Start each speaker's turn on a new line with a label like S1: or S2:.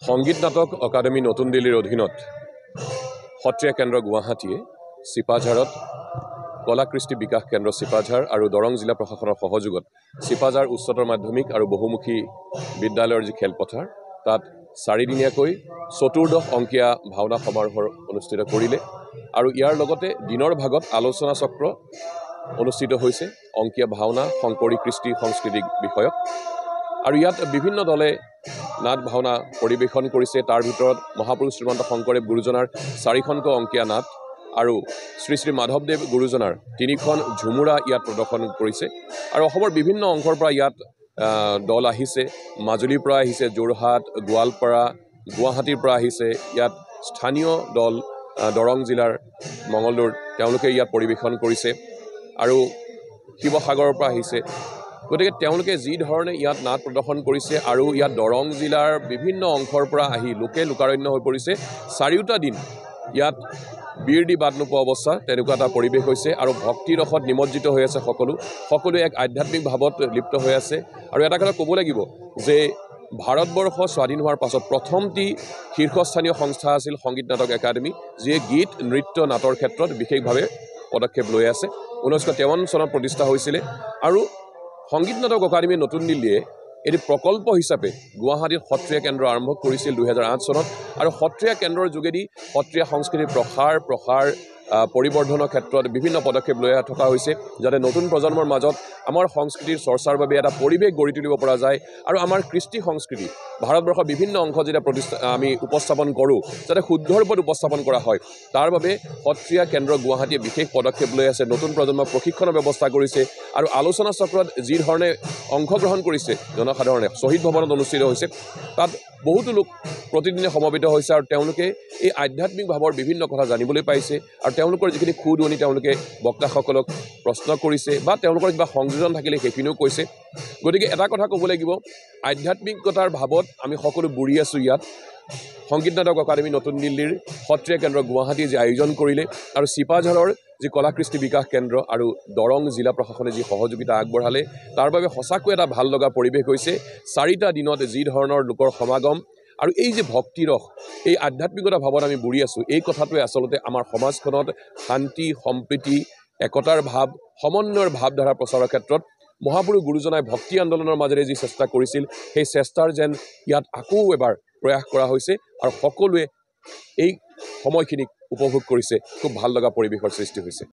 S1: সংগীত নাটক অকাডেমি নতুন দিল্লীৰ অধীনত সত্ৰীয়া কেন্দ্ৰ গুৱাহাটীয়ে চিপাঝাৰত কলা কৃষ্টি বিকাশ কেন্দ্ৰ চিপাঝাৰ আৰু দৰং জিলা প্ৰশাসনৰ সহযোগত চিপাঝাৰ উচ্চতৰ মাধ্যমিক আৰু বহুমুখী বিদ্যালয়ৰ যি খেলপথাৰ তাত চাৰিদিনীয়াকৈ চতুৰ্দশ অংকীয়া ভাওনা সমাৰোহ অনুষ্ঠিত কৰিলে আৰু ইয়াৰ লগতে দিনৰ ভাগত আলোচনা চক্ৰ অনুষ্ঠিত হৈছে অংকীয়া ভাওনা শংকৰী কৃষ্টি সংস্কৃতিক বিষয়ক আৰু ইয়াত বিভিন্ন দলে নাট ভাওনা পৰিবেশন কৰিছে তাৰ ভিতৰত মহাপুৰুষ শ্ৰীমন্ত শংকৰদেৱ গুৰুজনাৰ 4খনকৈ অংকীয়া নাট আৰু শ্ৰী শ্ৰী মাধৱদেৱ গুৰুজনাৰ 3খন ঝুমুৰা ইয়াত প্ৰদৰ্শন কৰিছে আৰু অসমৰ বিভিন্ন অংশৰ পৰা ইয়াত দল আহিছে মাজুলীৰ পৰা আহিছে যোৰহাট গোৱালপাৰা গুৱাহাটীৰ পৰা আহিছে ইয়াত স্থানীয় দল দৰং জিলাৰ মঙলদৈৰ তেওঁলোকে ইয়াত পৰিবেশন কৰিছে আৰু শিৱসাগৰৰ পৰা আহিছে গতিকে তেওঁলোকে যি ধৰণে ইয়াত নাট প্ৰদৰ্শন কৰিছে আৰু ইয়াত দৰং জিলাৰ বিভিন্ন অংশৰ পৰা আহি লোকে লোকাৰণ্য হৈ পৰিছে চাৰিওটা দিন ইয়াত বীৰ দি বাদ নোপোৱা অৱস্থা তেনেকুৱা এটা পৰিৱেশ হৈছে আৰু ভক্তি ৰসত নিমজ্জিত হৈ আছে সকলোৱে এক আধ্যাত্মিক ভাৱত লিপ্ত হৈ আছে আৰু এটা কথা ক'ব লাগিব যে ভাৰতবৰ্ষ স্বাধীন হোৱাৰ পাছত প্ৰথমটি শীৰ্ষস্থানীয় সংস্থা আছিল সংগীত নাটক একাডেমি যিয়ে গীত নৃত্য নাটৰ ক্ষেত্ৰত বিশেষভাৱে পদক্ষেপ লৈ আছে 1953 চনত প্ৰতিষ্ঠা হৈছিলে আৰু সংগীত নাটক অকাডেমি নতুন দিল্লীয়ে এটি প্ৰকল্প হিচাপে গুৱাহাটীত সত্ৰীয়া কেন্দ্ৰ আৰম্ভ কৰিছিল 2008 চনত আৰু সত্ৰীয়া কেন্দ্ৰৰ যোগেদি সত্ৰীয়া সংস্কৃতিৰ প্ৰসাৰ পৰিবৰ্ধনৰ ক্ষেত্ৰত বিভিন্ন পদক্ষেপ লৈ থকা হৈছে যাতে নতুন প্ৰজন্মৰ মাজত আমাৰ সংস্কৃতিৰ চৰ্চাৰ বাবে এটা পৰিৱেশ গঢ়ি তুলিব পৰা যায় আৰু আমাৰ কৃষ্টি সংস্কৃতি ভাৰতবৰ্ষৰ বিভিন্ন অংশ যেতিয়া আমি উপস্থাপন কৰোঁ যাতে শুদ্ধ ৰূপত উপস্থাপন কৰা হয় তাৰ বাবে সত্ৰীয়া কেন্দ্ৰ গুৱাহাটীয়ে বিশেষ পদক্ষেপ লৈ আছে নতুন প্ৰজন্মৰ প্ৰশিক্ষণৰ ব্যৱস্থা কৰিছে আৰু আলোচনা চক্ৰত যি ধৰণে অংশগ্ৰহণ কৰিছে জনসাধাৰণে শহীদ ভৱনত অনুষ্ঠিত হৈছে তাত বহুতো লোক প্ৰতিদিনে সমবেত হৈছে আৰু তেওঁলোকে এই আধ্যাত্মিক ভাৱৰ বিভিন্ন কথা জানিবলৈ পাইছে আৰু তেওঁলোকৰ যিখিনি খুদুৱনি তেওঁলোকে বক্তাসকলক প্ৰশ্ন কৰিছে বা তেওঁলোকৰ কিবা সংযোজন থাকিলে সেইখিনিও কৈছে গতিকে এটা কথা ক'ব লাগিব আধ্যাত্মিকতাৰ ভাৱত আমি সকলো বুৰি আছোঁ ইয়াত সংগীত নাটক অকাডেমি নতুন দিল্লীৰ সত্ৰীয়া কেন্দ্ৰ গুৱাহাটী যি আয়োজন কৰিলে আৰু চিপাঝাৰৰ যি কলা কৃষ্টি বিকাশ কেন্দ্ৰ আৰু দৰং জিলা প্ৰশাসনে যি সহযোগিতা আগবঢ়ালে তাৰ বাবে সঁচাকৈ এটা ভাল লগা পৰিৱেশ হৈছে চাৰিটা দিনত যি ধৰণৰ লোকৰ সমাগম আৰু এই যে ভক্তিৰস এই আধ্যাত্মিকতা ভাৱত আমি বুৰি আছোঁ এই কথাটোৱে আচলতে আমাৰ সমাজখনত শান্তি সম্প্ৰীতি একতাৰ ভাৱ সমন্বয়ৰ ভাৱধাৰা প্ৰচাৰৰ ক্ষেত্ৰত মহাপুৰুষ গুৰুজনাই ভক্তি আন্দোলনৰ মাজেৰে যি চেষ্টা কৰিছিল সেই চেষ্টাৰ যেন ইয়াত আকৌ এবাৰ প্ৰয়াস কৰা হৈছে আৰু সকলোৱে এই সময়খিনিক উপভোগ কৰিছে খুব ভাল লগা পৰিৱেশৰ সৃষ্টি হৈছে